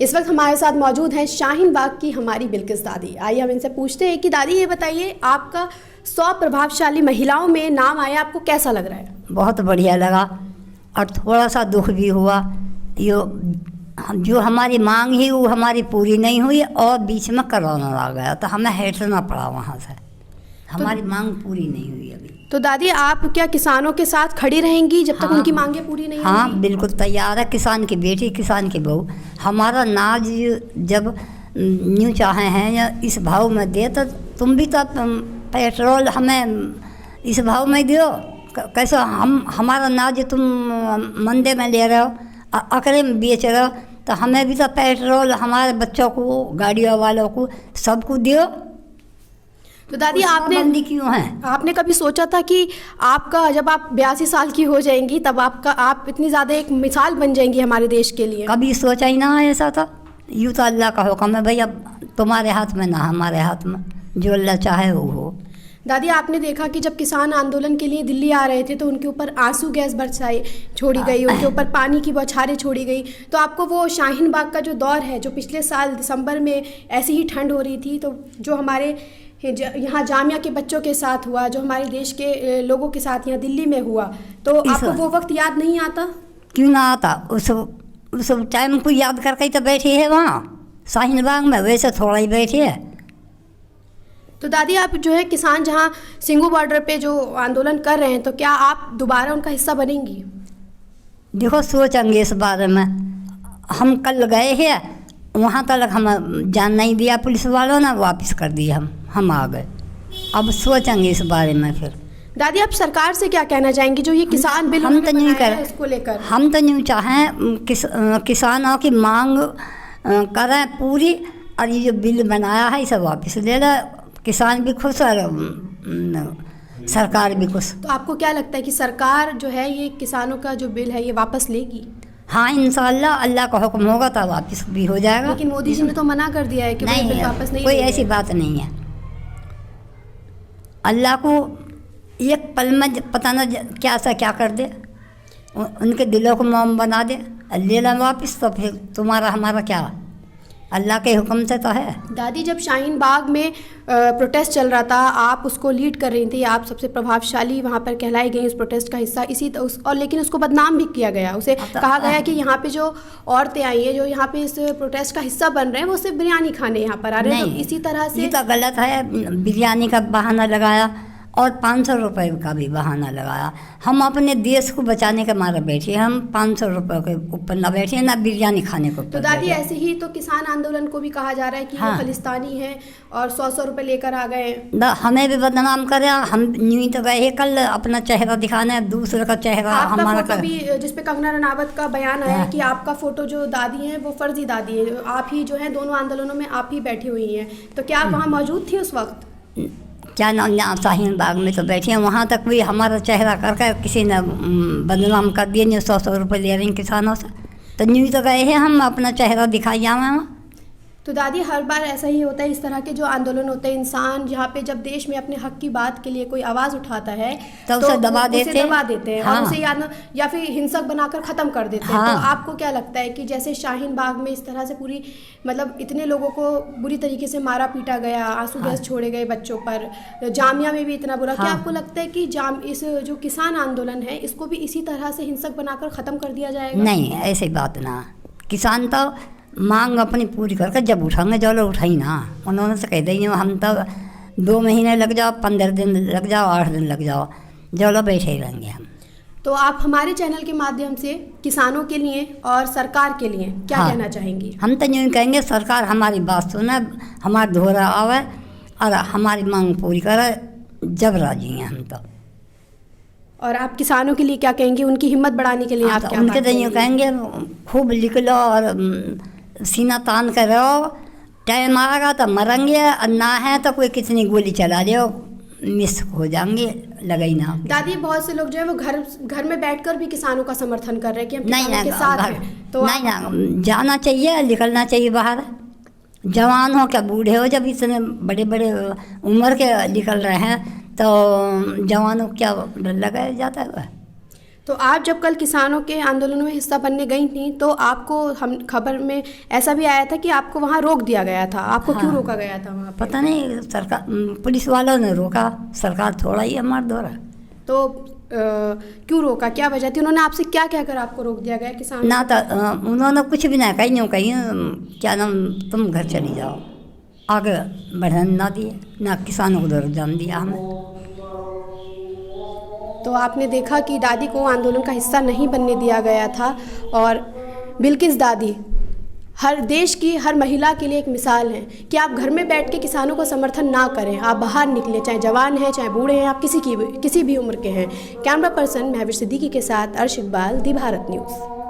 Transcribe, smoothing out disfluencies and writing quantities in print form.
इस वक्त हमारे साथ मौजूद हैं शाहीन बाग की हमारी बिल्किस दादी। आइए हम इनसे पूछते हैं कि दादी ये बताइए, आपका 100 प्रभावशाली महिलाओं में नाम आया, आपको कैसा लग रहा है? बहुत बढ़िया लगा और थोड़ा सा दुख भी हुआ। जो हमारी मांग ही वो हमारी पूरी नहीं हुई और बीच में कोरोना आ गया तो हमें हटना पड़ा वहाँ से। हमारी मांग पूरी नहीं हुई अभी। तो दादी आप क्या किसानों के साथ खड़ी रहेंगी जब तक उनकी मांगे पूरी नहीं हाँ होंगी? बिल्कुल तैयार है। किसान की बेटी, किसान की बहू। हमारा नाज जब न्यू चाहे हैं या इस भाव में दे तो तुम भी तो पेट्रोल हमें इस भाव में दियो। कैसे हमारा नाज तुम मंदे में ले रहे हो, अकड़े में बेच रहे हो, तो हमें भी तो पेट्रोल हमारे बच्चों को, गाड़ियों वालों को, सबको दियो। तो दादी आपने क्यों है? आपने कभी सोचा था कि आपका जब आप 82 साल की हो जाएंगी तब आप इतनी ज़्यादा एक मिसाल बन जाएंगी हमारे देश के लिए? कभी सोचा ही ना ऐसा था। यूँ तो अल्लाह का हुक्म है भैया, तुम्हारे हाथ में ना हमारे हाथ में, जो अल्लाह चाहे वो हो। दादी आपने देखा कि जब किसान आंदोलन के लिए दिल्ली आ रहे थे तो उनके ऊपर आंसू गैस बरसाई छोड़ी गई, उनके ऊपर पानी की बौछारें छोड़ी गई। तो आपको वो शाहीन बाग का जो दौर है, जो पिछले साल दिसंबर में ऐसी ही ठंड हो रही थी, तो जो हमारे यहाँ जामिया के बच्चों के साथ हुआ, जो हमारे देश के लोगों के साथ यहाँ दिल्ली में हुआ, तो आपको वो वक्त याद नहीं आता? क्यों ना आता? उस टाइम को याद करके तो बैठी है वहाँ शाहीन बाग में, वैसे थोड़ा ही बैठी है। तो दादी आप जो है किसान जहाँ सिंगू बॉर्डर पे जो आंदोलन कर रहे हैं, तो क्या आप दोबारा उनका हिस्सा बनेंगी? देखो सोचेंगे इस बारे में। हम कल गए हैं वहाँ तक, हम जान नहीं दिया पुलिस वालों ने, वापस कर दिया। हम आ गए। अब सोचेंगे इस बारे में फिर। दादी आप सरकार से क्या कहना चाहेंगी जो ये किसान बिल हम तो नहीं कर इसको लेकर? हम तो नहीं चाहें किसानों की मांग करें पूरी, और ये जो बिल बनाया है इसे वापस ले ले। किसान भी खुश और सरकार भी खुश। तो आपको क्या लगता है कि सरकार जो है ये किसानों का जो बिल है ये वापस लेगी? हाँ इंशाल्लाह, अल्लाह का हुक्म होगा तो वापस भी हो जाएगा। लेकिन मोदी जी ने तो मना कर दिया है कि वो बिल वापस नहीं, कोई ऐसी बात नहीं है। अल्लाह को एक पल में पता न क्या सा क्या कर दे, उनके दिलों को मोम बना दे, ले ला वापस, तो फिर तुम्हारा हमारा क्या, अल्लाह के हुक्म से तो है। दादी जब शाहीन बाग में प्रोटेस्ट चल रहा था, आप उसको लीड कर रही थी, आप सबसे प्रभावशाली वहाँ पर कहलाई गई उस प्रोटेस्ट का हिस्सा, और लेकिन उसको बदनाम भी किया गया। उसे कहा गया कि यहाँ पे जो औरतें आई हैं, जो यहाँ पे इस प्रोटेस्ट का हिस्सा बन रहे हैं, वो सिर्फ बिरयानी खाने यहाँ पर आ रहे हैं। तो इसी तरह से ये तो गलत है। बिरयानी का बहाना लगाया और 500 रुपये का भी बहाना लगाया। हम अपने देश को बचाने के मारे बैठे, हम 500 रुपये के ऊपर ना बैठे ना बिरयानी खाने को। तो दादी ऐसे ही तो किसान आंदोलन को भी कहा जा रहा है कि वो खालिस्तानी है और 100 रुपये लेकर आ गए। हमें भी बदनाम करे। हम न्यू तो गए कल अपना चेहरा दिखाने, दूसरे का चेहरा हमारा फोटो भी जिसपे कंगना रनावत का बयान आया कि आपका फोटो जो दादी है वो फर्जी दादी है, आप ही जो है दोनों आंदोलनों में आप ही बैठी हुई हैं। तो क्या आप वहाँ मौजूद थी उस वक्त? क्या ना, शाहीन बाग में तो बैठे हैं, वहाँ तक भी हमारा चेहरा करके किसी ने बदनाम कर दिया। नहीं 100 रुपये ले रही किसानों से, तो न्यू तो गए हैं हम अपना चेहरा दिखाई आए वहाँ। तो दादी हर बार ऐसा ही होता है, इस तरह के जो आंदोलन होते हैं, इंसान जहाँ पे जब देश में अपने हक की बात के लिए कोई आवाज़ उठाता है तो उसे दबा देते हैं। और उसे या फिर हिंसक बनाकर ख़त्म कर देते हैं। तो आपको क्या लगता है कि जैसे शाहीन बाग में इस तरह से पूरी मतलब इतने लोगों को बुरी तरीके से मारा पीटा गया, आंसू गैस छोड़े गए बच्चों पर, जामिया में भी इतना बुरा, क्या आपको लगता है कि इस जो किसान आंदोलन है इसको भी इसी तरह से हिंसक बनाकर ख़त्म कर दिया जाएगा? नहीं ऐसी बात ना। किसान तो मांग अपनी पूरी करके जब उठाएंगे, जो लोग उठाई ना, उन्होंने तो कह देंगे हम तो 2 महीने लग जाओ, 15 दिन लग जाओ, 8 दिन लग जाओ, जो लोग बैठे ही रहेंगे हम। तो आप हमारे चैनल के माध्यम से किसानों के लिए और सरकार के लिए क्या कहना चाहेंगी? हम तो यूँ कहेंगे सरकार हमारी बात सुने, हमारा दोहरा आवे और हमारी मांग पूरी करे, जब राजी हैं हम तो। और आप किसानों के लिए क्या कहेंगे, उनकी हिम्मत बढ़ाने के लिए आप क्या उनके तो यूँ कहेंगे खूब लिख लो और सीना तान कर रहो, टाइम आएगा तो मरेंगे, और ना है तो कोई कितनी गोली चला दो, मिस हो जाएंगे, लगे ही ना। दादी बहुत से लोग जो है वो घर में बैठकर भी किसानों का समर्थन कर रहे हैं कि हम किसानों के साथ हैं। तो नहीं ना, जाना चाहिए, निकलना चाहिए बाहर। जवान हो क्या बूढ़े हो, जब इतने बड़े बड़े उम्र के निकल रहे हैं तो जवानों को क्या डर लगाया जाता है। तो आप जब कल किसानों के आंदोलनों में हिस्सा बनने गई थी तो आपको हम खबर में ऐसा भी आया था कि आपको वहाँ रोक दिया गया था, आपको क्यों हाँ। रोका गया था वहाँ पे? पता नहीं, सरकार पुलिस वालों ने रोका, सरकार थोड़ा ही हमारे द्वारा। तो क्यों रोका, क्या वजह थी? उन्होंने आपसे क्या कहकर आपको रोक दिया गया किसान? ना तो उन्होंने कुछ भी ना कहीं यूँ कहीं क्या नाम, तुम घर चली जाओ, आगे बढ़ने ना दिए, ना किसानों को दर जान दिया हमें। तो आपने देखा कि दादी को आंदोलन का हिस्सा नहीं बनने दिया गया था। और बिल्किस दादी हर देश की हर महिला के लिए एक मिसाल है कि आप घर में बैठ के किसानों को समर्थन ना करें, आप बाहर निकलें, चाहे जवान हैं चाहे बूढ़े हैं, आप किसी भी उम्र के हैं। कैमरा पर्सन महवीर सिद्दीकी के साथ अर्श इकबाल, दी भारत न्यूज़।